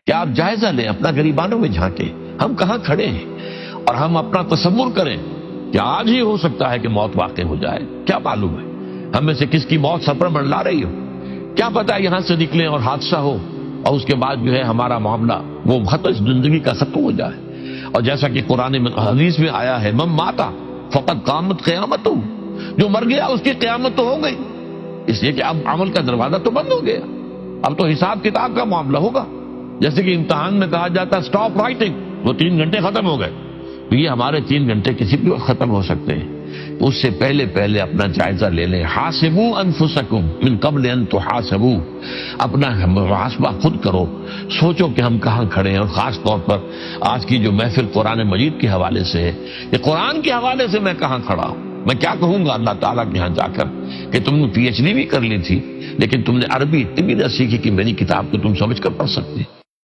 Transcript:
کہ آپ جائزہ لیں، اپنا گریبانوں میں جھانکیں، ہم کہاں کھڑے ہیں، اور ہم اپنا تصور کریں کہ آج ہی ہو سکتا ہے کہ موت واقع ہو جائے۔ کیا معلوم ہے ہم میں سے کس کی موت سر پر منڈلا رہی ہو، کیا پتا یہاں سے نکلیں اور حادثہ ہو اور اس کے بعد جو ہے ہمارا معاملہ وہ زندگی کا ختم ہو جائے۔ اور جیسا کہ قرآن حدیث میں آیا ہے، من ماتا فقط قامت قیامت، جو مر گیا اس کی قیامت تو ہو گئی، اس لیے کہ اب عمل کا دروازہ تو بند ہو گیا، اب تو حساب کتاب کا معاملہ ہوگا۔ جیسے کہ امتحان میں کہا جاتا ہے اسٹاپ رائٹنگ، وہ 3 گھنٹے ختم ہو گئے، تو یہ ہمارے 3 گھنٹے کسی بھی وقت ختم ہو سکتے ہیں۔ اس سے پہلے اپنا جائزہ لے لیں۔ حاسبوا انفسکم من قبل ان تحاسبوا، اپنا محاسبہ خود کرو، سوچو کہ ہم کہاں کھڑے ہیں۔ اور خاص طور پر آج کی جو محفل قرآن مجید کے حوالے سے ہے، کہ قرآن کے حوالے سے میں کہاں کھڑا ہوں، میں کیا کہوں گا اللہ تعالیٰ کے ہاں جا کر کہ تم نے PhD بھی کر لی تھی لیکن تم نے عربی اتنی بھی نہ سیکھی کہ میری کتاب کو تم سمجھ کر پڑھ سکتے۔